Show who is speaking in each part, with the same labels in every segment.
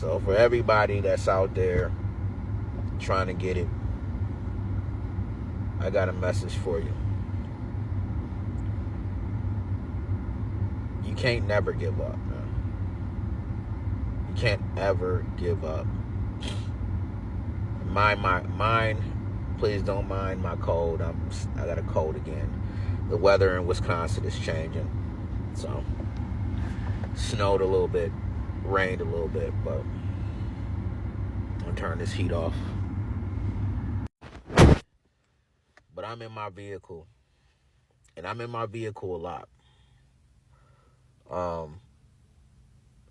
Speaker 1: So for everybody that's out there trying to get it, I got a message for you. You can't never give up, man. You can't ever give up. Mind, please don't mind my cold. I got a cold again. The weather in Wisconsin is changing. So, snowed a little bit, rained a little bit, but I'm gonna turn this heat off. But I'm in my vehicle, and I'm in my vehicle a lot.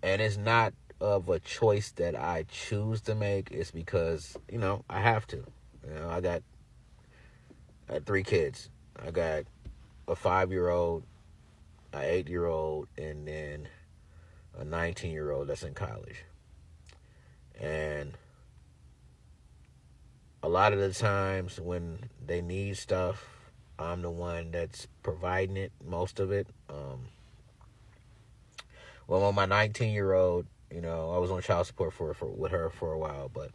Speaker 1: And it's not of a choice that I choose to make. It's because, I have to. I got 3 kids. I got a 5-year-old, an 8-year-old, and then a 19-year-old that's in college. And a lot of the times when they need stuff, I'm the one that's providing it, most of it. Well, my 19-year-old, I was on child support with her for a while, but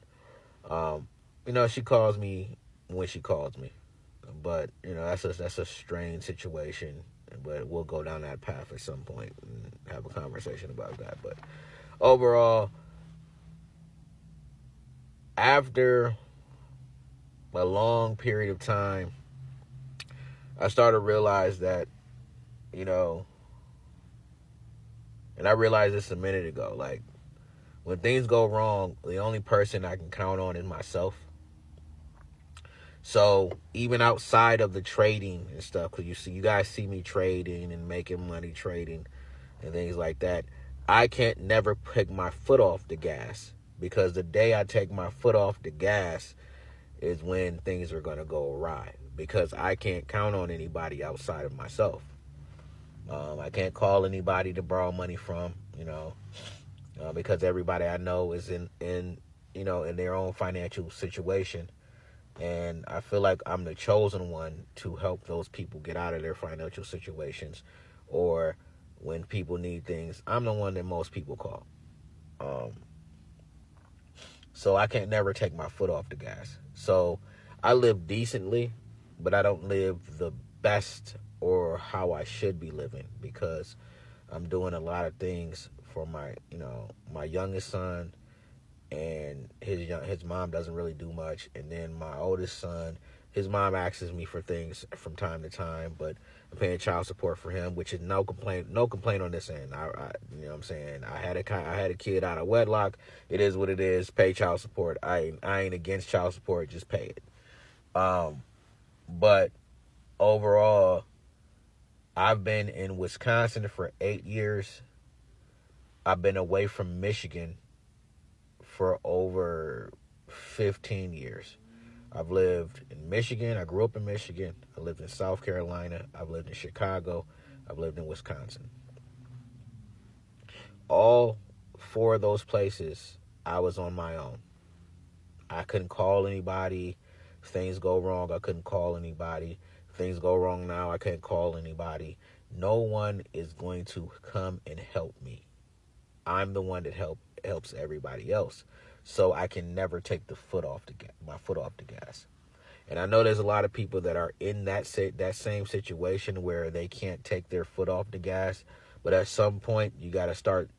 Speaker 1: she calls me when she calls me. But that's a strange situation. But we'll go down that path at some point and have a conversation about that. But overall, after a long period of time, I started to realize that, and I realized this a minute ago, like, when things go wrong, the only person I can count on is myself. So even outside of the trading and stuff, because you guys see me trading and making money trading and things like that, I can't never take my foot off the gas, because the day I take my foot off the gas is when things are going to go awry, because I can't count on anybody outside of myself. I can't call anybody to borrow money from, because everybody I know is in their own financial situation. And I feel like I'm the chosen one to help those people get out of their financial situations, or when people need things, I'm the one that most people call. So I can't never take my foot off the gas. So I live decently, but I don't live the best or how I should be living, because I'm doing a lot of things for my youngest son, and his mom doesn't really do much. And then my oldest son, his mom asks me for things from time to time, but I'm paying child support for him, which is no complaint on this end. I you know what I'm saying, I had a kid out of wedlock. It is what it is. Pay child support. I ain't against child support. Just pay it. But overall, I've been in Wisconsin for 8 years. I've been away from Michigan for over 15 years. I've lived in Michigan. I grew up in Michigan. I lived in South Carolina. I've lived in Chicago. I've lived in Wisconsin. All 4 of those places, I was on my own. I couldn't call anybody. If things go wrong, I couldn't call anybody. If things go wrong now, I can't call anybody. No one is going to come and help me. I'm the one that helps everybody else. So I can never take my foot off the gas. And I know there's a lot of people that are in that same situation where they can't take their foot off the gas. But at some point, you got to start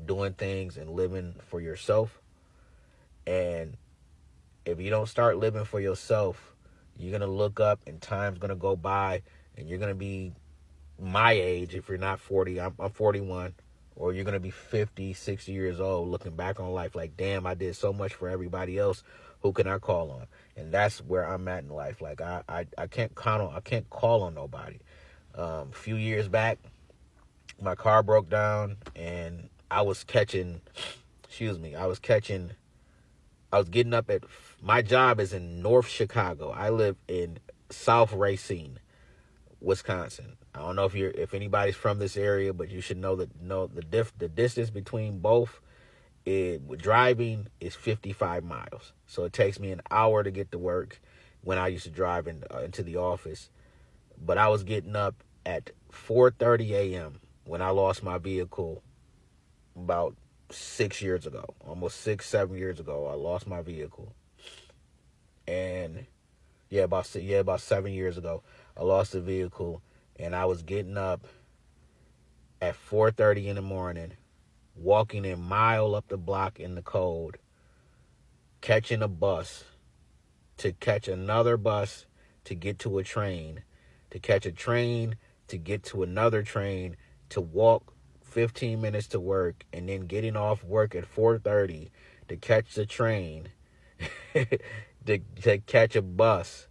Speaker 1: doing things and living for yourself. And if you don't start living for yourself, you're going to look up and time's going to go by, and you're going to be my age. If you're not 40, I'm 41. Or you're going to be 50, 60 years old looking back on life like, damn, I did so much for everybody else. Who can I call on? And that's where I'm at in life. Like, I can't call on nobody. A few years back, my car broke down, and I was getting up at, my job is in North Chicago. I live in South Racine, Wisconsin. I don't know if anybody's from this area, but you should know the distance between both. Driving is 55 miles, so it takes me an hour to get to work when I used to drive into the office. But I was getting up at 4:30 a.m. when I lost my vehicle about 6 years ago, almost 6, 7 years ago. I lost my vehicle, and about 7 years ago, I lost the vehicle, and I was getting up at 4:30 in the morning, walking a mile up the block in the cold, catching a bus, to catch another bus to get to a train, to catch a train to get to another train, to walk 15 minutes to work, and then getting off work at 4:30 to catch the train, to catch a bus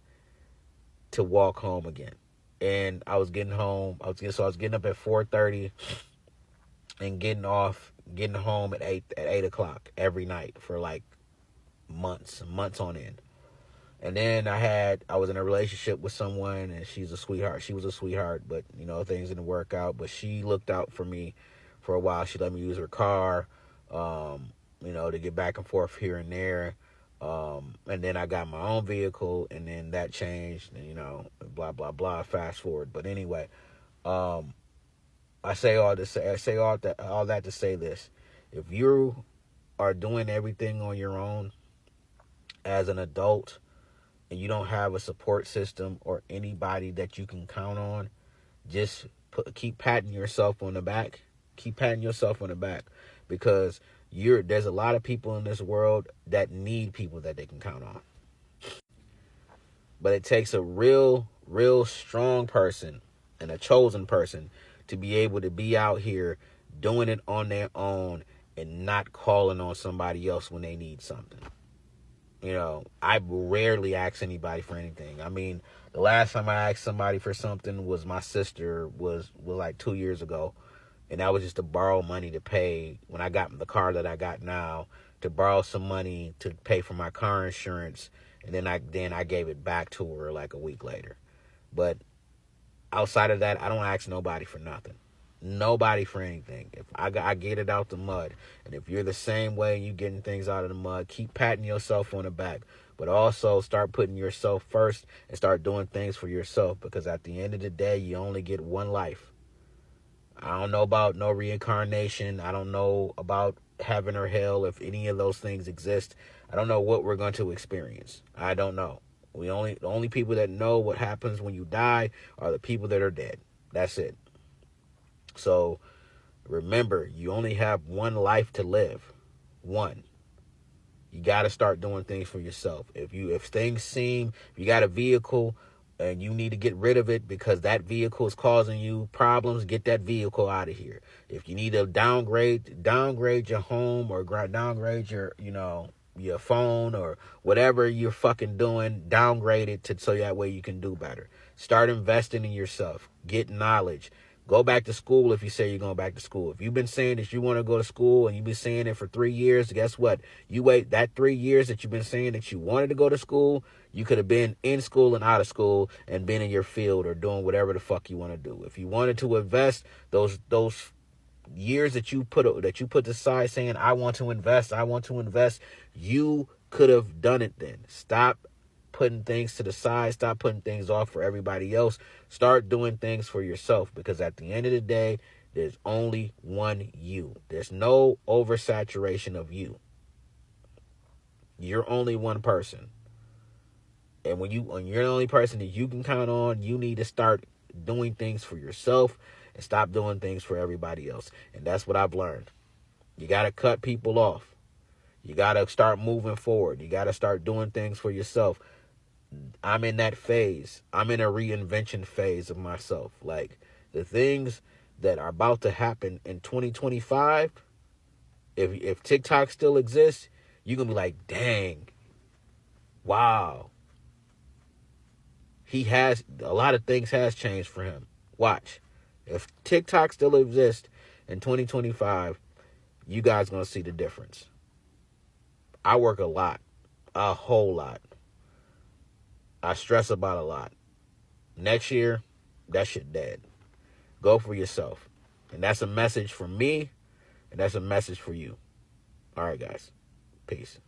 Speaker 1: to walk home again. And I was getting home. I was getting up at 4:30 and getting home at 8 o'clock every night for like months on end. And then I was in a relationship with someone, and she's a sweetheart. She was a sweetheart, but things didn't work out. But she looked out for me for a while. She let me use her car, to get back and forth here and there. And then I got my own vehicle, and then that changed, and blah blah blah. Fast forward. But anyway, I say all that to say this: if you are doing everything on your own as an adult, and you don't have a support system or anybody that you can count on, just keep patting yourself on the back. Keep patting yourself on the back, because there's a lot of people in this world that need people that they can count on. But it takes a real strong person and a chosen person to be able to be out here doing it on their own and not calling on somebody else when they need something. I rarely ask anybody for anything. I mean, the last time I asked somebody for something was my sister, was like 2 years ago. And that was just to borrow money to pay, when I got the car that I got now, to borrow some money to pay for my car insurance. And then I gave it back to her like a week later. But outside of that, I don't ask nobody for nothing. Nobody for anything. If I get it out the mud, and if you're the same way and you getting things out of the mud, keep patting yourself on the back, but also start putting yourself first and start doing things for yourself, because at the end of the day, you only get one life. I don't know about no reincarnation. I don't know about heaven or hell, if any of those things exist. I don't know what we're going to experience. I don't know. The only people that know what happens when you die are the people that are dead. That's it. So remember, you only have one life to live. One. You got to start doing things for yourself. If you got a vehicle and you need to get rid of it because that vehicle is causing you problems, get that vehicle out of here. If you need to downgrade your home, or downgrade your phone, or whatever you're fucking doing, downgrade it so that way you can do better. Start investing in yourself. Get knowledge. Go back to school if you say you're going back to school. If you've been saying that you want to go to school and you've been saying it for 3 years, guess what? You wait that 3 years that you've been saying that you wanted to go to school, you could have been in school and out of school and been in your field or doing whatever the fuck you want to do. If you wanted to invest those years that you put aside saying, I want to invest, you could have done it then. Stop putting things to the side. Stop putting things off for everybody else. Start doing things for yourself, because at the end of the day, there's only one you. There's no oversaturation of you. You're only one person. And when you're the only person that you can count on, you need to start doing things for yourself and stop doing things for everybody else. And that's what I've learned. You got to cut people off. You got to start moving forward. You got to start doing things for yourself. I'm in that phase. I'm in a reinvention phase of myself. Like, the things that are about to happen in 2025, if TikTok still exists, you're going to be like, dang, wow. A lot of things has changed for him. Watch. If TikTok still exists in 2025, you guys going to see the difference. I work a whole lot. I stress about a lot. Next year, that shit dead. Go for yourself. And that's a message for me, and that's a message for you. All right, guys. Peace.